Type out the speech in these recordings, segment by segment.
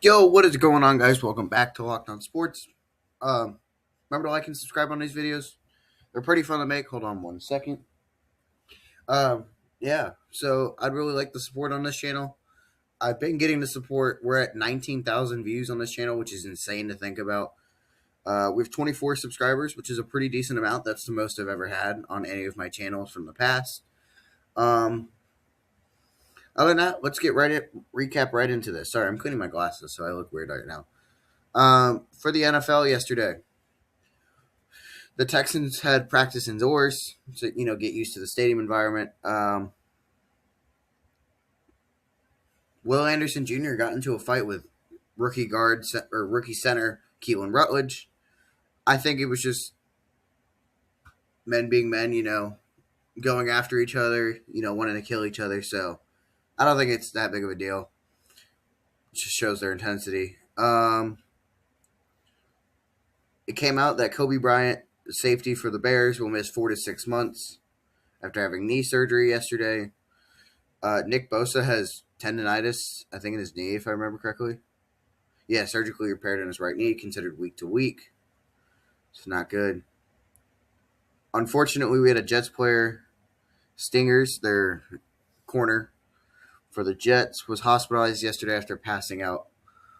Yo, what is going on, guys? Welcome back to Locked On Sports. Remember to like and subscribe on these videos. They're pretty fun to make. Hold on one second. Um, yeah, so I'd really like the support on this channel. I've been getting the support. We're at 19,000 views on this channel, which is insane to think about. We have 24 subscribers, which is a pretty decent amount. That's the most I've ever had on any of my channels from the past. Um, Other than that, let's get recap right into this. Sorry, I'm cleaning my glasses, so I look weird right now. For the NFL yesterday, the Texans had practice indoors to get used to the stadium environment. Will Anderson Jr. got into a fight with rookie center Keelan Rutledge. I think it was just men being men, going after each other, wanting to kill each other. So I don't think it's that big of a deal. It just shows their intensity. It came out that Kobe Bryant, safety for the Bears, will miss 4 to 6 months after having knee surgery yesterday. Nick Bosa has tendonitis, I think, in his knee, if I remember correctly. Yeah, surgically repaired in his right knee, considered week to week. It's not good. Unfortunately, we had a Jets player, Stingers, their corner for the Jets, was hospitalized yesterday after passing out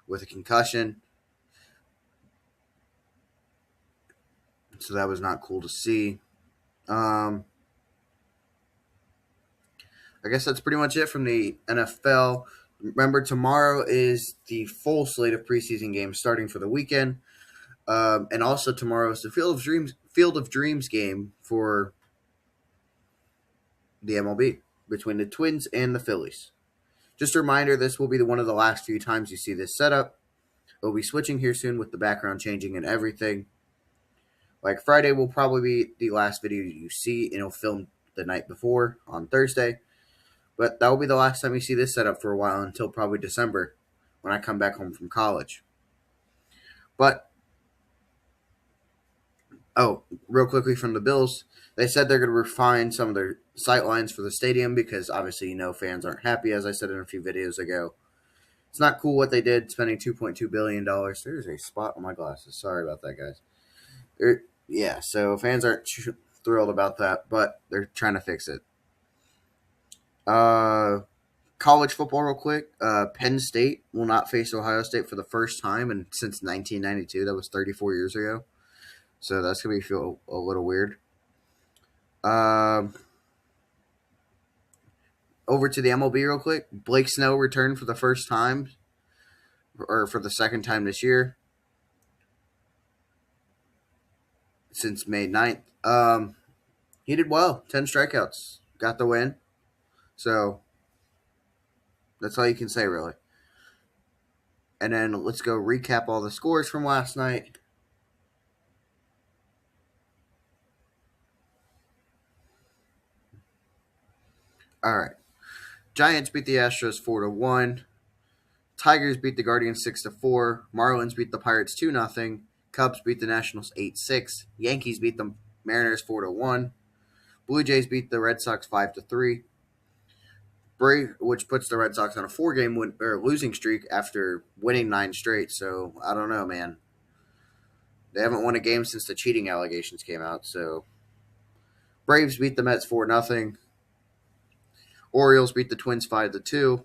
with a concussion. So that was not cool to see. I guess that's pretty much it from the NFL. Remember, tomorrow is the full slate of preseason games starting for the weekend. And also tomorrow is the Field of Dreams game for the MLB between the Twins and the Phillies. Just a reminder, this will be one of the last few times you see this setup. We'll be switching here soon with the background changing and everything. Like Friday will probably be the last video you see, and it'll film the night before on Thursday. But that will be the last time you see this setup for a while until probably December when I come back home from college. But, real quickly from the Bills, they said they're going to refine some of their sight lines for the stadium because obviously, fans aren't happy, as I said in a few videos ago. It's not cool what they did, spending $2.2 billion. There's a spot on my glasses. Sorry about that, guys. So fans aren't thrilled about that, but they're trying to fix it. College football real quick. Penn State will not face Ohio State for the first time since 1992. That was 34 years ago. So that's going to feel a little weird. Over to the MLB real quick. Blake Snow returned for the first time, or for the second time this year, since May 9th. He did well. 10 strikeouts. Got the win. So that's all you can say, really. And then let's go recap all the scores from last night. All right. Giants beat the Astros 4-1. Tigers beat the Guardians 6-4. Marlins beat the Pirates 2-0. Cubs beat the Nationals 8-6. Yankees beat the Mariners 4-1. Blue Jays beat the Red Sox 5-3. Which puts the Red Sox on a 4-game losing streak after winning 9 straight. So I don't know, man. They haven't won a game since the cheating allegations came out. So Braves beat the Mets 4-0. Orioles beat the Twins 5-2.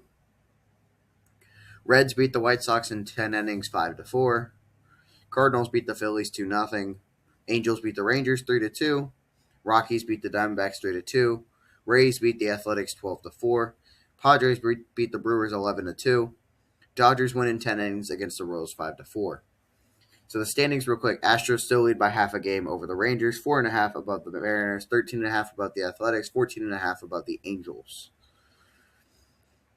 Reds beat the White Sox in 10 innings 5-4. Cardinals beat the Phillies 2-0. Angels beat the Rangers 3-2. Rockies beat the Diamondbacks 3-2. Rays beat the Athletics 12-4. Padres beat the Brewers 11-2. Dodgers win in 10 innings against the Royals 5-4. So the standings real quick. Astros still lead by half a game over the Rangers, 4.5 above the Mariners, 13.5 above the Athletics, 14.5 above the Angels.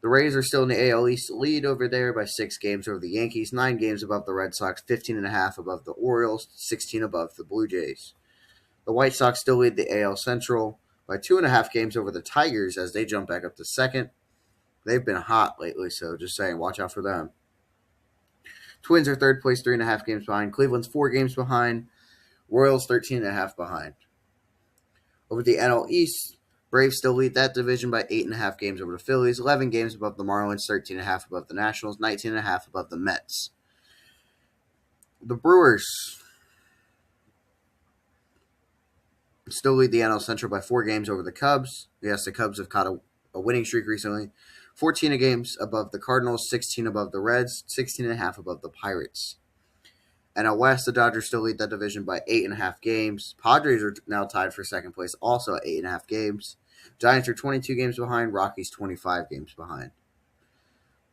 The Rays are still in the AL East lead over there by 6 games over the Yankees, 9 games above the Red Sox, 15.5 above the Orioles, 16 above the Blue Jays. The White Sox still lead the AL Central by 2.5 games over the Tigers as they jump back up to second. They've been hot lately, so just saying, watch out for them. Twins are third place, 3.5 games behind. Cleveland's 4 games behind. Royals 13.5 behind. Over the NL East, Braves still lead that division by 8.5 games over the Phillies, 11 games above the Marlins, 13.5 above the Nationals, 19.5 above the Mets. The Brewers still lead the NL Central by 4 games over the Cubs. Yes, the Cubs have caught a winning streak recently. 14 games above the Cardinals, 16 above the Reds, 16.5 above the Pirates. NL West, the Dodgers still lead that division by 8.5 games. Padres are now tied for second place, also at 8.5 games. Giants are 22 games behind. Rockies 25 games behind.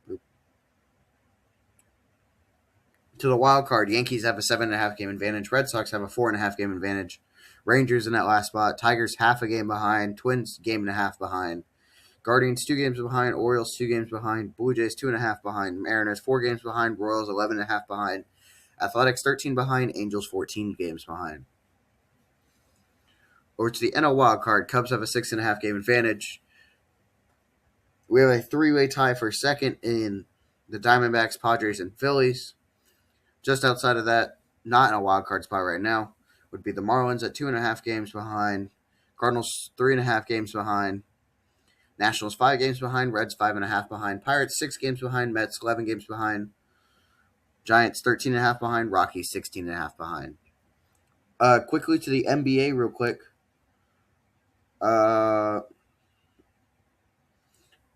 To the wild card, Yankees have a 7.5 game advantage. Red Sox have a 4.5 game advantage. Rangers in that last spot. Tigers half a game behind. Twins game and a half behind. Guardians 2 games behind. Orioles 2 games behind. Blue Jays 2.5 behind. Mariners 4 games behind. Royals 11.5 behind. Athletics 13 behind. Angels 14 games behind. Over to the NL wild card, Cubs have a 6.5 game advantage. We have a 3-way tie for second in the Diamondbacks, Padres, and Phillies. Just outside of that, not in a wild card spot right now, would be the Marlins at 2.5 games behind. Cardinals 3.5 games behind. Nationals 5 games behind. Reds 5.5 behind. Pirates 6 games behind. Mets 11 games behind. Giants 13.5 behind. Rockies 16.5 behind. Quickly to the NBA real quick. The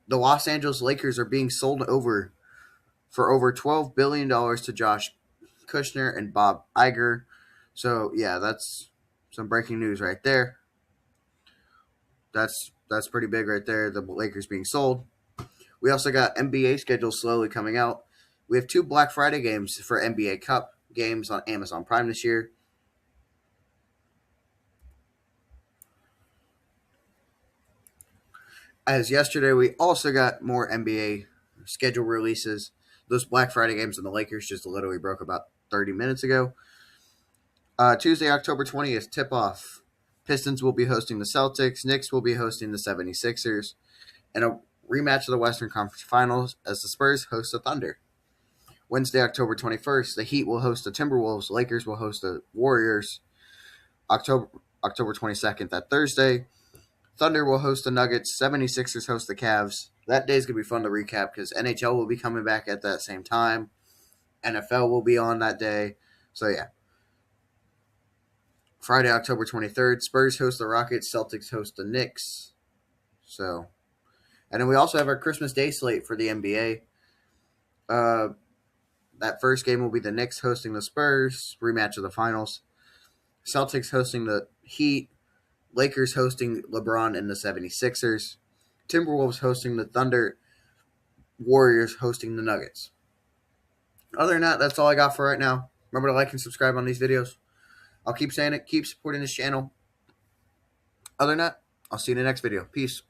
Los Angeles Lakers are being sold over for over $12 billion to Josh Kushner and Bob Iger. So, yeah, that's some breaking news right there. That's pretty big right there, the Lakers being sold. We also got NBA schedules slowly coming out. We have 2 Black Friday games for NBA Cup games on Amazon Prime this year. As yesterday, we also got more NBA schedule releases. Those Black Friday games on the Lakers just literally broke about 30 minutes ago. Tuesday, October 20th, tip-off. Pistons will be hosting the Celtics. Knicks will be hosting the 76ers. And a rematch of the Western Conference Finals as the Spurs host the Thunder. Wednesday, October 21st, the Heat will host the Timberwolves. Lakers will host the Warriors. October 22nd, that Thursday, Thunder will host the Nuggets. 76ers host the Cavs. That day's going to be fun to recap because NHL will be coming back at that same time. NFL will be on that day. So, yeah. Friday, October 23rd, Spurs host the Rockets. Celtics host the Knicks. So, and then we also have our Christmas Day slate for the NBA. That first game will be the Knicks hosting the Spurs, rematch of the finals. Celtics hosting the Heat. Lakers hosting LeBron and the 76ers. Timberwolves hosting the Thunder. Warriors hosting the Nuggets. Other than that, that's all I got for right now. Remember to like and subscribe on these videos. I'll keep saying it. Keep supporting this channel. Other than that, I'll see you in the next video. Peace.